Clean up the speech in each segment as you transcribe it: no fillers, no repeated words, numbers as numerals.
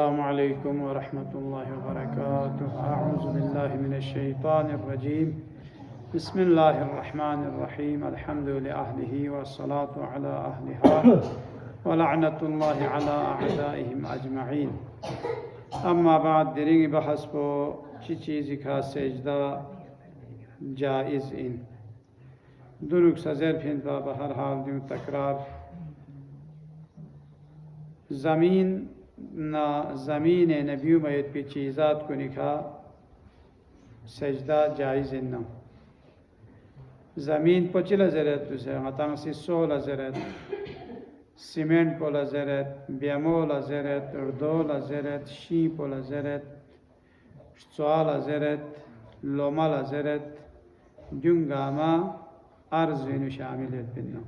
अस्सलामुअलैकुम वरहमतुल्लाहि वबरकातुहू। अऊज़ु बिल्लाहि मिनश्शैतानिर्रजीम। बिस्मिल्लाहिर्रहमानिर्रहीम। अल्हम्दुलिल्लाहि वस्सलातु अला अहलिहा व लअनतुल्लाहि अला अअदाइहिम अजमईन। अम्मा बाद दिरिंग बहस पो ची चीज़ का सजदा जायज़ इन दुरुक सजर फिन बहर हाल दूँ तकरार ज़मीन नबी मयत पे चीज़ात को निखा सजदा जायज़ न ज़मीन पचिला ज़रत तुसे मतंग से 16 ज़रत सीमेंट पोला ज़रत बेमोला ज़रत उर्दोला ज़रत शी पोला ज़रत स्वाला ज़रत लोमाला ज़रत जुंगामा अर्ज़ शामिल है पिन्ना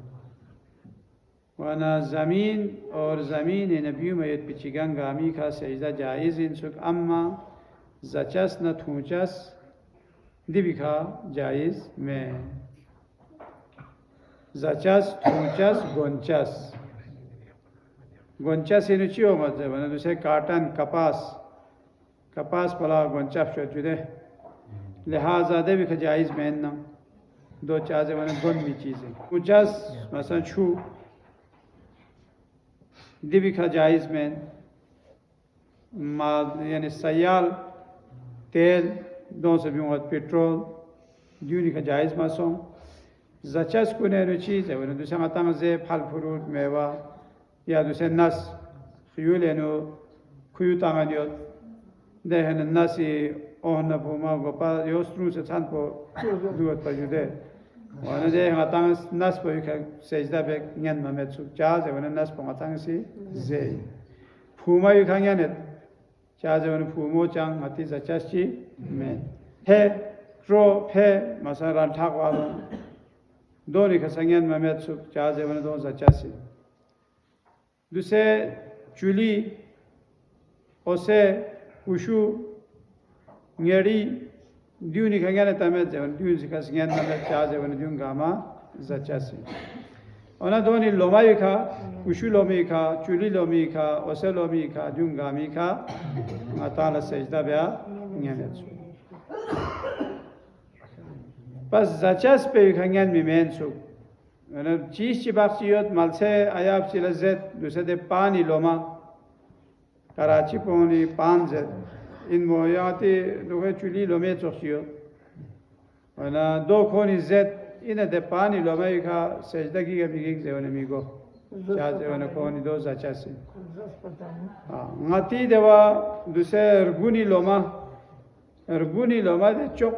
वना ज़मीन और ज़मीन नबी मयत पिचिगंगामी का सजदा जायज़ इन सुख अम्मा ज़चस न थूचस दिबिखा जायज़ में ज़चस थूचस गोंचस इन चियो मत वना दूसरे काटन कपास पला गोंचा जुदे लिहाजा दिबिखा जायज़ में न दो चाज़े वना गोन भी चीज़ें थूचस मसलन छू दिबिखा जायज़ में यानी सयाल तेल 200 पेट्रोल जूनी का जायज़ मासों ज़चस को नैनो चीज़ है वरना दूसरा मतंग से फल फ्रूट मेवा या दूसरे नस खियो लेनो खुयू तांगनियो देहन नसी ओहना भूमा गोपा योस्ट्रू से थान को दुआत पर जुदे वरना जे मतंग नस पर का सजदा पे न्यान ममेत सुख चाज़ है वरना नस पर मतंग से जे फूमा युखा न्यानेत चाज़ है वरना फूमो चांग मती ज़चस ची में है रो है मसा रंठाक वालों दो निखा संज्ञान ममेत सुख चाज़ है वरना दो ज़चस दूसरे चुली ओसे कुशु न्यारी द्यू निखा न्याने तमेत है वरना द्यू निखा संज्ञान ममेत चाज़ है वरना द्यू गामा ज़चस ओना दोनी लोमाई खा कुशु लोमी खा चुली लोमी खा ओसे लोमी खा द्यू गामी खा माताला सजदा ब्या न्याने बस ज़चस पे खंगन मिमेन सुख वरना चीज़ चिबाक्सियोत मलसे आयाब चिलज़त दूसरे दे पानी लोमा कराची पोनी पान ज़त इन मोयाती दोगे चुली लोमे चोखियो वरना दो खोनी ज़त इन दे पानी लोमा का सजदा की कभी ज़ेवन मिगो चाहे ज़ेवन खोनी दो ज़चस हाँ ngati देवा दूसरे रगुनी लोमा दे चोक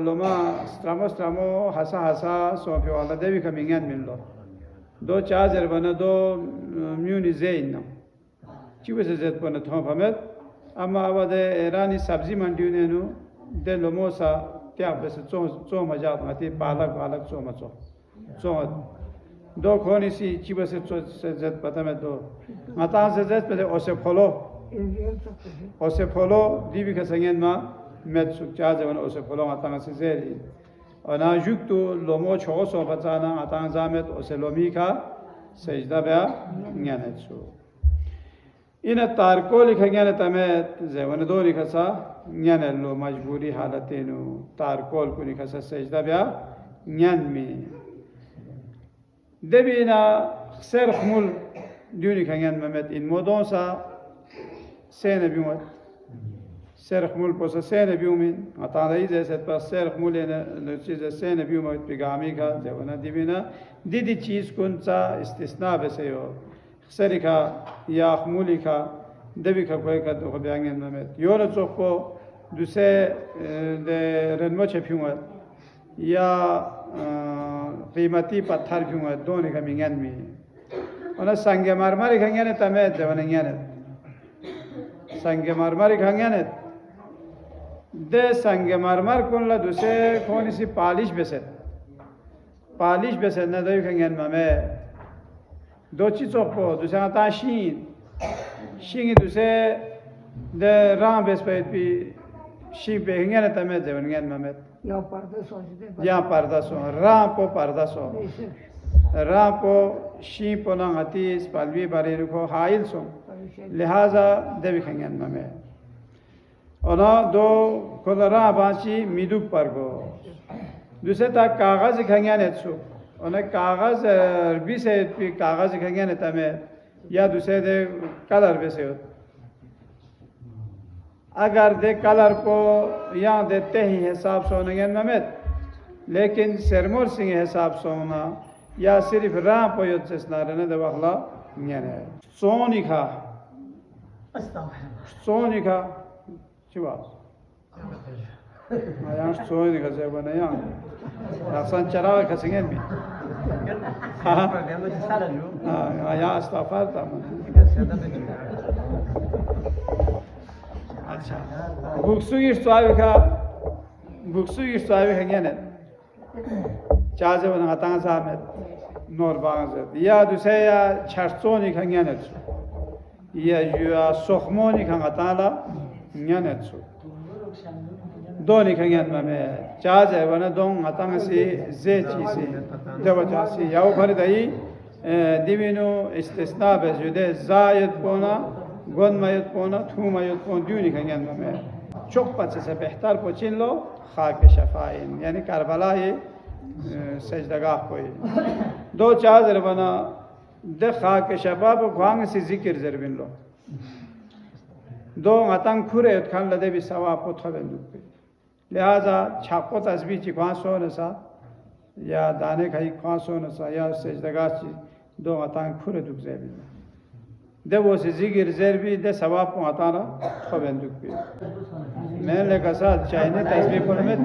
लोमा स्ट्रामो हसा सोफे वाला देवी का मिंगन मिल लो दो चार्जर बना दो म्यूनी ज़ेन ना चीज़ से ज़ेत पना थों फमेत अम्मा आवाज़े ईरानी सब्ज़ी मंडियों ने नो दे लोमो सा क्या बस चो मजाक ngati पालक चो मचो दो खोनी सी चीज़ से ज़ेत पता में दो ngata से ज़ेत पते ओसे फॉलो दीवी का संगेन मा मेट सुचार जवन ओसे फॉलो ngata से ज़ेरी और ना जुक तो लोमो छोड़ सो बचाना ngata जामेत ओसे लोमी का सजदा ब्या न्याने चो इन तारको लिखा न्याने तमेत ज़ेवन दो लिखा सा न्याने लो मजबूरी हालतें नो तारकोल को लिखा सा सजदा ब्या न्यान में देवीना सर खमुल दूनी खंगन ममेत इन मोदों सा सेन बिउमत सर खमुल पोसा सेन बिउमिन अतादाई जैसे पर सर खमुल ने चीज़ सेन बिउमत पिगामी का जवना दिवीना दीदी चीज़ कुंचा इस्तिस्ना बसे हो सरी का या खमुली का देवी का कोई का तो खब्यांगन ममेत योर चोको दूसरे दे रनमो चेपिउमत या कीमती पत्थर क्यों दोनों का मिंगन में और संगे मारमारी खंगने तमेत जवन न्याने संगे मारमारी खंगने दे संगे मारमार कौन ला दूसरे कौन सी पालिश बेसे न दो खंगन में दो चीज़ों को दूसरा आता शींग दूसरे दे राम बेस पे भी शी पे खंगने तमेत जवन में या पर्दा सो रापो शी पोना ngati spalvi bare ko hail so लिहाजा देवी खंगन में ओना दो कोलरा बाची मिदुक पर गो दूसरे तक कागज खंगन एत्सु ओना कागज भी से कागज खंगन तमे या दूसरे दे कलर भी से अगर दे कलर को यहाँ देते ही हिसाब सोने में लेकिन सरमोर सिंह हिसाब सोना या सिर्फ राम पोयत से स्नारने दे वखला न्याने सोनिका सोनिका चुवास यहाँ सोनिका से बने यहाँ रासन चरावे खसेंगे भी हाँ यहाँ अस्ताफार था अच्छा बुक्सु की स्वावे का न्याने चाहे वो नगातांग साहब में नोर बांग से या दूसरे या छर्सोनी खंगे नेचु या जुआ सोखमोनी खंगाताला न्या नेचु दो निखंगे में चाहे वो ना दों नगातांग से जे चीज़ जब चाहे याव भर दही दिविनो इस्तेस्ना बेजुदे जायद पोना गन मायद पोना थू मायद पोन दिव निखंगे में चौक पच्चीस से बेहतर पोचिन लो खाक शफाइन यानी करबला ये सजदगाह कोई दो चार बना देखा के शबाब ख्वांग से जिक्र जरबिन लो दो आतंक खुरे खान लदे भी सवा पुथा बंदुक लिहाजा छापो तस्बीह ची ख्वांसो नसा या दाने खाई ख्वांसो नसा या सजदगाह ची दो आतंक खुरे दुख जरबिन दे वो से जिक्र जरबी दे सवा पो आताना खा बंदुक मैंने कहा चाइने तस्बीह को में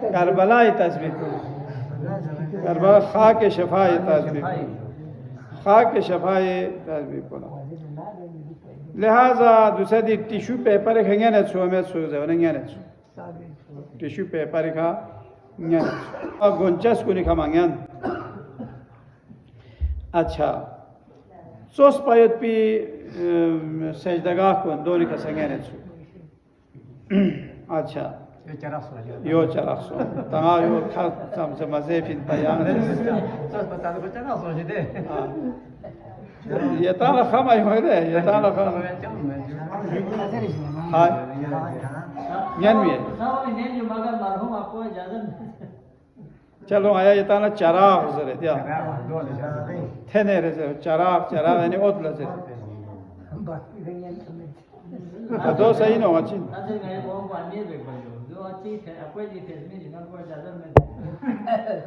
करबलाई तस्बीह को करबला खाक शफाए तस्बीह खाक शफाए तस्बीह को लिहाजा दूसरे दी टिश्यू पेपर खेंगे ने छो में छो जवने ने छो टिश्यू पेपर का ने और गोंचस को निखा मांगन अच्छा सोस पायत पी सजदगाह को दोनी का संगे ने छो अच्छा यो चराख सो तंगा यो खा समझ मजे फिर तैयार है ये ताला खामा ही है ये ताला खामा हाँ यान भी है चलो आया ये ताला चराख जरे दिया थे ने रे चराख यानी ओत लजे दो सही ना अच्छी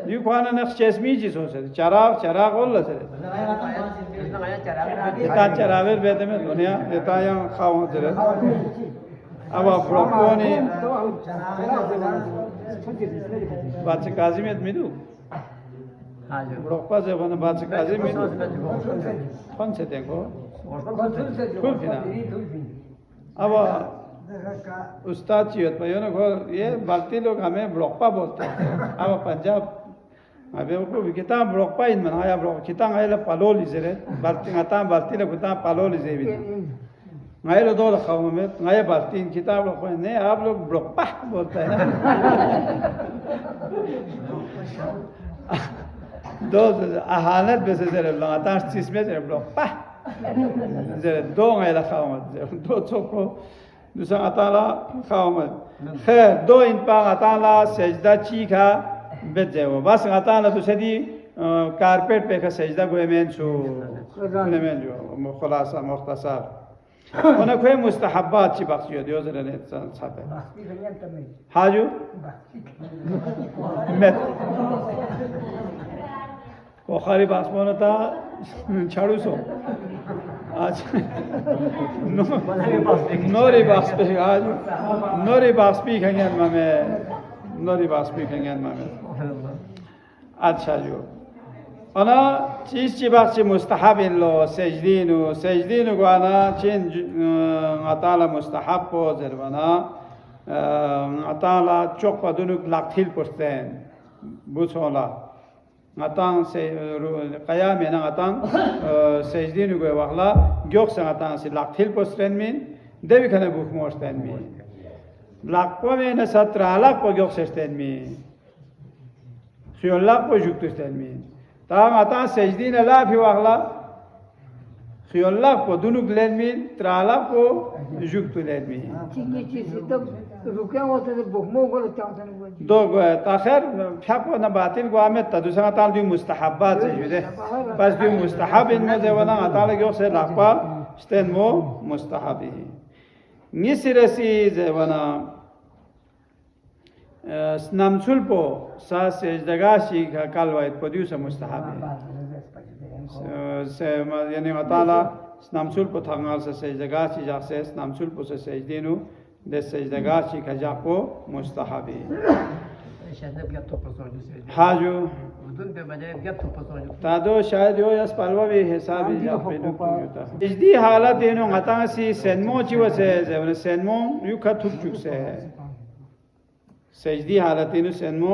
यू खाना नक्श चेस्मी जी सोच रहे चराग और लसे इतना चरावेर बेटे में दुनिया इतना यहाँ खाओ जरे अब आप ब्रोकोनी बात काजी में मिलू ब्रोकपा जब ना बात काजी में कौन से देखो खुल फिना अब उस्ताद चियत पर यो ना ये भारतीय लोग हमें ब्रोकपा बोलते हैं अब पंजाब अबे वो कितना ब्रोकपा इन मनाया ब्रोक कितना है ला पालोली जरे भारतीय लोग कितना पालोली जेबी मैं लो दो लखाओं में मैं भारतीय किताब लोग नहीं आप लोग ब्रोकपा बोलते हैं ना दो अहानत में से जरे लगातार चीज़ में जरे ब्रोकपा जरे दो मैं लखाओं में दो चौको दूसरा अताला खाओ में खैर दो इन पर अताला सजदा चीखा बेच जाए वो बस अताला दूसरे दी कारपेट पे का सजदा गोए में जो खुलासा मुख्तसर उन्हें कोई मुस्तहब्बात ची बख्शियो दियो जरा ने साथे हाजू met कोखारी बासमोन था छाड़ू सो आज नोरी बास पे आज नोरी बास पी खंगन में नोरी बास पी खंगन में अच्छा जो अना चीज़ चिबाक ची मुस्तहब इन लो सजदीनु को आना चीन अताला मुस्तहब को जरवाना अताला चौक पदुनुक लाखिल पुरस्तें बुझोला अतांग से कया में ना अतांग सजदीनु को वाखला जोक से अतांग से लाखिल पुरस्तें में देवी खने बुक मोस्तें में लाखों में न 17 लाख को जोक सेस्तें में 16 लाख को जुक्तुस्तें में ताम आता सजदीन अल्लाह भी वाखला खियोला को दुनुक लेन में त्राला को जुक तो लेन में चीनी चीज़ तब रुके होते थे बुकमो को लगता था नहीं दो ताखिर फ्यापो ना बातिल को आमे तदुसा ताल दी मुस्तहब्बात से जुदे बस दी मुस्तहब इनमें से वना ताल के से लापा स्टेन मो मुस्तहबी निसिरसी जे वना स्नामसुल पो सा सेजदगाशी का कालवाइट प्रोड्यूस मुस्तहबी से यानी ताला स्नामसुल पो थांगाल से सेजदगाशी जासे स्नामसुल पो से सेजदेनु de secdagashi ka jako mustahabi haju tado shayad yo yas palwa bi hisabi ja penu kuta ijdi halat eno ngata si senmo chiwa se jevne senmo yuka thukchuk se sajdi halat eno senmo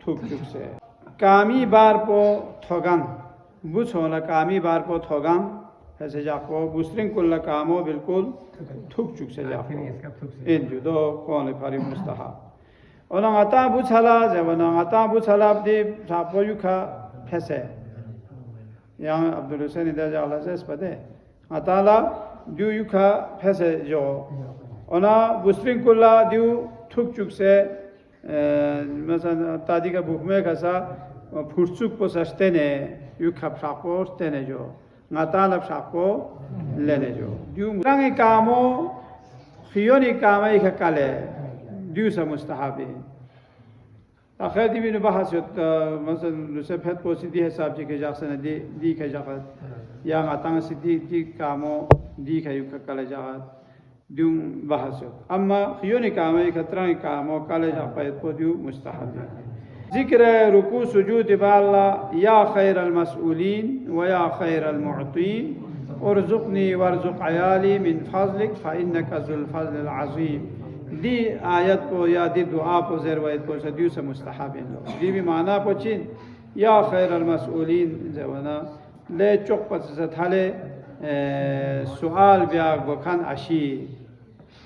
thukchuk se kami bar po thogan buchona kami bar po thogan ऐसे जाको बुस्त्रिंग कुल्ला कामो बिल्कुल थुक चुक से जाको इन जुदो कौन फारी मुस्तहा और नाता बुछला जब नाता बुछला अपने सापो युखा फैसे यहाँ अब्दुल हुसैन इधर जाला से स्पदे अताला दु युखा फैसे जो और ना बुस्त्रिंग कुल्ला दु थुक चुक से मतलब तादी का बुक में कैसा फुर्सुक पोसस्ते ने युखा फ्राकोस्ते ने जो ngatalam shako lene jo du rangi kamo khiyoni kamai ka kale du sa mustahabi akhir di bin bahasat masalan lusafat ko sidi hisab ke jaksana di ka jagat ya ngatang sidi di kamo di ka yuk kale jagat du bahasat amma khiyoni kamai ka trangi kamo kale jagat ko du mustahabi ذكر ركوع سجود بالله يا خير المسؤولين ويا خير المعطين ارزقني وارزق عيالي من فضلك فإنك ذو الفضل العظيم دي آيات کو یا دی دعا کو زروایت کو سدیو سے مستحب ہیں دی بھی معنی پوچین یا خیر المسؤولین زونا لے چوک پس تھالے سوال بیا گوکھن اشی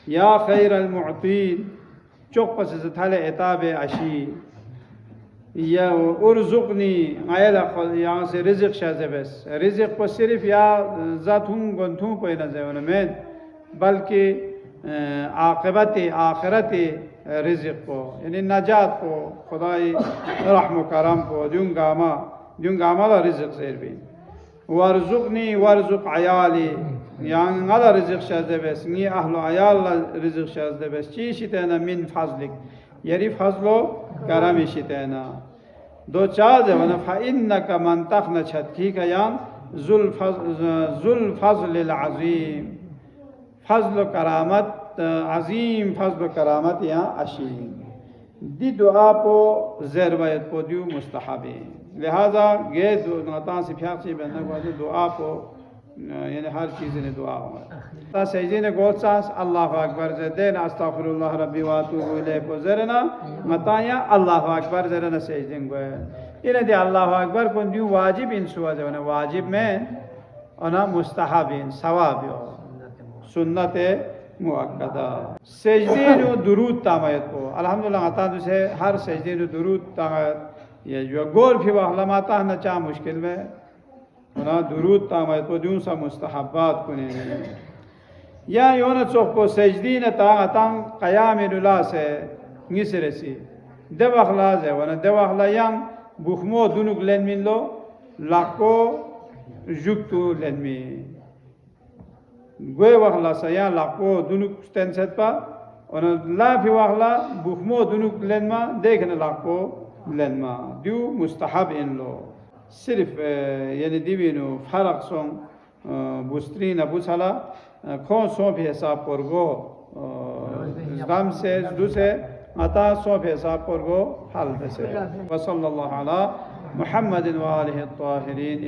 یا خیر المعطين چوک پس تھالے عتاب اشی या उर्जुकनी आयला यहाँ से रिज़्क़ शाज़े बस रिज़्क़ पर सिर्फ या ज़ातूं गंतूं पे न जाए में बल्कि आक़िबत आखिरत रिज़्क़ को यानी नजात को खुदाई रहम करम को जुंगामा ला रिज़्क़ से भी वर्जुकनी वर्जुक आयाली यहाँ गला रिज़्क़ शाज़े बस नी अहलो आयाल रिज़्क़ शाज़े बस चीज़ ना मिन फज़लिक यारी फज़लो करम शितना दो चार जवान फ़इन्नक मन तख़्न छत्ती का यान ज़ुल फ़ज़ल अज़ीम फ़ज़ल करामत अज़ीम फ़ज़ल करामत यहाँ अशीम दी दुआ को ज़रवायत को दियो मुस्तहबे लिहाजा गे दुआ से फ्यासी बंदा को दुआ को यानी हर चीज़ ने दुआ होगा ता सजदे ने गोसास अल्लाह अकबर ज़देन अस्तगफिरुल्लाह रब्बी व अतूबु इलैहि को ज़रना मताया अल्लाह अकबर ज़रना सजदे को इन्हें दे अल्लाह अकबर को दियो वाजिब इन सुवा जवना वाजिब में अना मुस्तहब इन सवाब यो सुन्नत मुअक्कदा सजदे नो दुरूद तामयत को अल्हम्दुलिल्लाह अता से हर सजदे नो दुरूद तामयत ये जो गोल भी वहलमाता न चा मुश्किल में ना दुरूद तामयत को दियो सा मुस्तहब्बात को ने या योना चौक को सजदी न तांग क़याम नुला से निसरसी दवाखला जे वना दवाखला yang bukhmo dunuk len min lo lako juktu len mi goy wakhla sa ya lako dunuk sten set pa ona la fi wakhla bukhmo dunuk len ma dekhna lako len ma diu mustahab in lo सिर्फ यानी दिवीनो फरक song बुस्त्री न बुसला कौन सो भी हिसाब पर गो गम से दूसरे अता सो भी हिसाब पर गो हल से वसल्लल्लाहु अला मुहम्मद व आलिहि त्ताहिरीन।